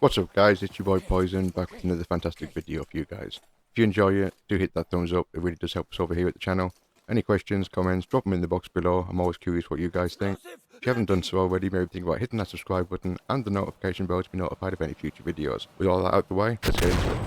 What's up guys, it's your boy Poison back with another fantastic video for you guys. If you enjoy it, do hit that thumbs up, it really does help us over here at the channel. Any questions, comments, drop them in the box below, I'm always curious what you guys think. If you haven't done so already, maybe think about hitting that subscribe button and the notification bell to be notified of any future videos. With all that out the way, let's get into it.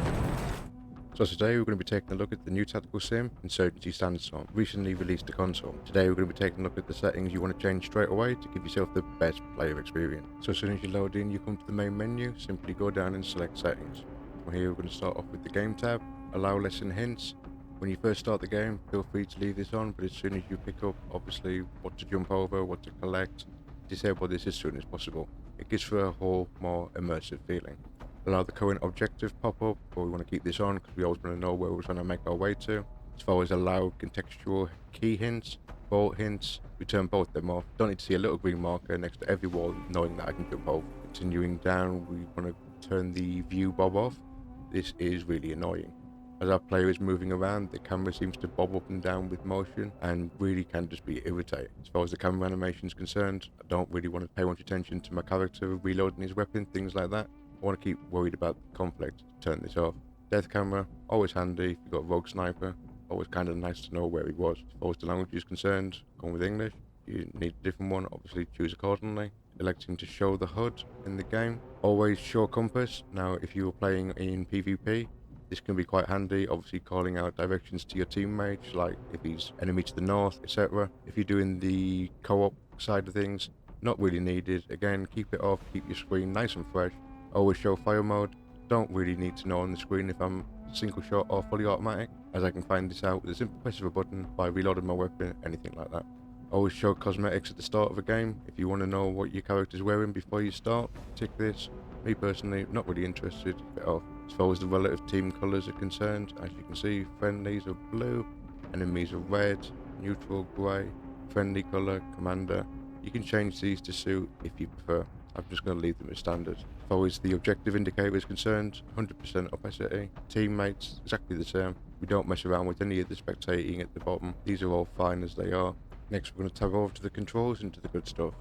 So today we're going to be taking a look at the new tactical sim, Insurgency Sandstorm, recently released to console. Today we're going to be taking a look at the settings you want to change straight away to give yourself the best player experience. So as soon as you load in, you come to the main menu, simply go down and select settings. From here we're going to start off with the game tab, allow lesson hints. When you first start the game, feel free to leave this on, but as soon as you pick up, obviously, what to jump over, what to collect, disable this as soon as possible. It gives for a whole more immersive feeling. Allow the current objective pop up, but we want to keep this on because we always want to know where we're trying to make our way to. As far as allow contextual key hints, bolt hints, we turn both of them off. Don't need to see a little green marker next to every wall knowing that I can jump over. Continuing down, we want to turn the view bob off. This is really annoying. As our player is moving around, the camera seems to bob up and down with motion and really can just be irritating. As far as the camera animation is concerned, I don't really want to pay much attention to my character reloading his weapon, things like that. I want to keep worried about the conflict, turn this off. Death camera, always handy if you've got a rogue sniper, always kind of nice to know where he was. As far as the language is concerned, going with English. You need a different one, obviously choose accordingly. Electing to show the HUD in the game. Always show compass. Now if you were playing in PvP, this can be quite handy, obviously calling out directions to your teammates, like if he's enemy to the north, etc. If you're doing the co-op side of things, not really needed. Again, keep it off, keep your screen nice and fresh. Always show fire mode. Don't really need to know on the screen if I'm single shot or fully automatic, as I can find this out with a simple press of a button by reloading my weapon, anything like that. Always show cosmetics at the start of a game. If you want to know what your character's wearing before you start, tick this. Me personally, not really interested, bit off. As far as the relative team colours are concerned, as you can see, friendlies are blue, enemies are red, neutral grey, friendly colour, commander. You can change these to suit if you prefer. I'm just going to leave them as standard. As far as the objective indicator is concerned, 100% opacity. Teammates, exactly the same. We don't mess around with any of the spectating at the bottom. These are all fine as they are. Next, we're going to tab over to the controls and to the good stuff.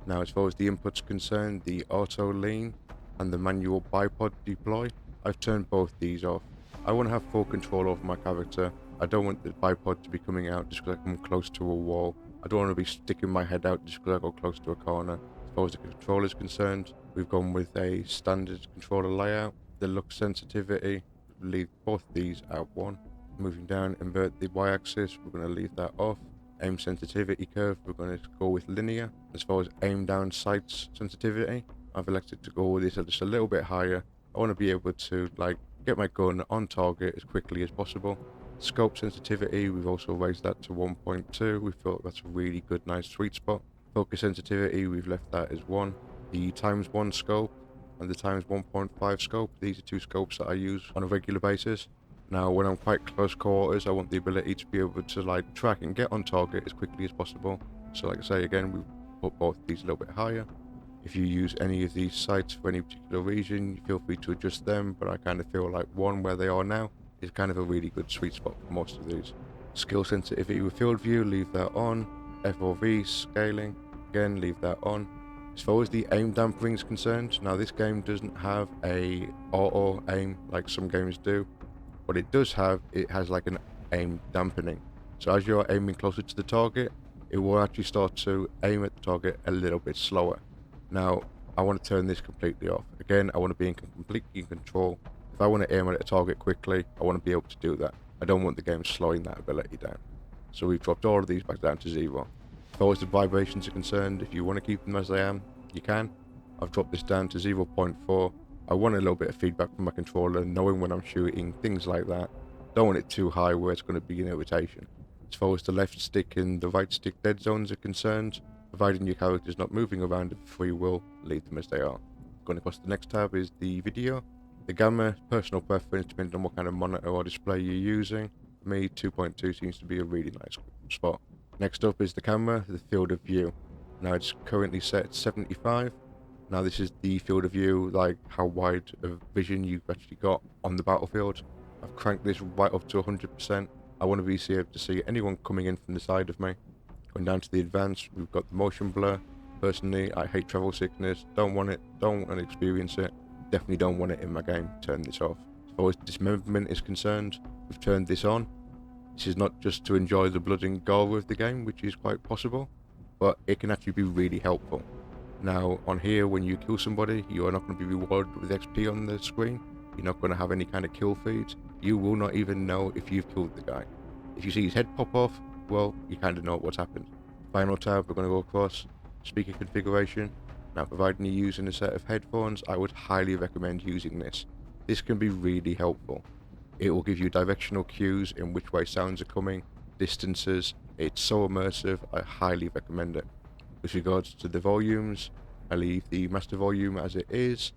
Now, as far as the inputs concerned, the auto lean and the manual bipod deploy, I've turned both these off. I want to have full control over my character. I don't want the bipod to be coming out just because I come close to a wall. I don't want to be sticking my head out just because I go close to a corner. As far as the controller is concerned, we've gone with a standard controller layout. The look sensitivity, leave both these at 1. Moving down, invert the y-axis, we're going to leave that off. Aim sensitivity curve, we're going to go with linear. As far as aim down sights sensitivity, I've elected to go with this just a little bit higher. I want to be able to get my gun on target as quickly as possible. Scope sensitivity, we've also raised that to 1.2. We thought that's a really good, nice sweet spot. Focus sensitivity, we've left that as 1. The ×1 scope and the ×1.5 scope, these are two scopes that I use on a regular basis. Now, when I'm quite close quarters, I want the ability to be able to track and get on target as quickly as possible. So like I say again, we put both these a little bit higher. If you use any of these sights for any particular reason, feel free to adjust them, but I kind of feel like 1 where they are now is kind of a really good sweet spot for most of these. Skill sensitivity with field view, leave that on. FOV scaling, again leave that on. As far as the aim dampening is concerned, now this game doesn't have a auto aim like some games do. What it does have, it has like an aim dampening. So as you're aiming closer to the target, it will actually start to aim at the target a little bit slower. Now, I want to turn this completely off. Again, I want to be completely in control. If I want to aim at a target quickly, I want to be able to do that. I don't want the game slowing that ability down. So we've dropped all of these back down to 0. As far as the vibrations are concerned, if you want to keep them as they are, you can. I've dropped this down to 0.4. I want a little bit of feedback from my controller, knowing when I'm shooting, things like that. Don't want it too high where it's going to be an irritation. As far as the left stick and the right stick dead zones are concerned, providing your character is not moving around of free will, leave them as they are. Going across the next tab is the video. The gamma, personal preference depending on what kind of monitor or display you're using. For me, 2.2 seems to be a really nice spot. Next up is the camera, the field of view. Now it's currently set at 75. Now this is the field of view, like how wide of vision you've actually got on the battlefield. I've cranked this right up to 100%. I want to be able to see anyone coming in from the side of me. Going down to the advanced, we've got the motion blur. Personally, I hate travel sickness, don't want it, don't want to experience it. definitely don't want it in my game. Turn this off. As far as dismemberment is concerned, we've turned this on. This is not just to enjoy the blood and gore of the game, which is quite possible, but it can actually be really helpful. Now, on here, when you kill somebody, you are not going to be rewarded with XP on the screen. You're not going to have any kind of kill feeds. You will not even know if you've killed the guy. If you see his head pop off, well, you kind of know what's happened. Final tab, we're going to go across speaker configuration. Now, providing you're using a set of headphones, I would highly recommend using this. This can be really helpful. It will give you directional cues in which way sounds are coming, distances. It's so immersive, I highly recommend it. With regards to the volumes, I leave the master volume as it is.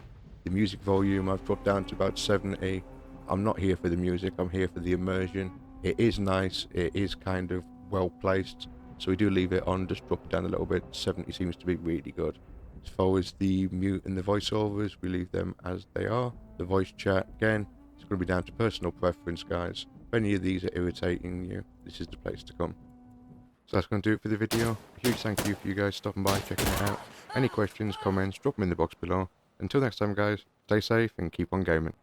The music volume I've dropped down to about 70. I'm not here for the music, I'm here for the immersion. It is nice, it is kind of well placed, so we do leave it on, just drop it down a little bit. 70 seems to be really good. As far as the mute and the voiceovers, we leave them as they are. The voice chat, again, it's going to be down to personal preference, guys. If any of these are irritating you, this is the place to come. So that's going to do it for the video. A huge thank you for you guys stopping by, checking it out. Any questions, comments, drop them in the box below. Until next time, guys, stay safe and keep on gaming.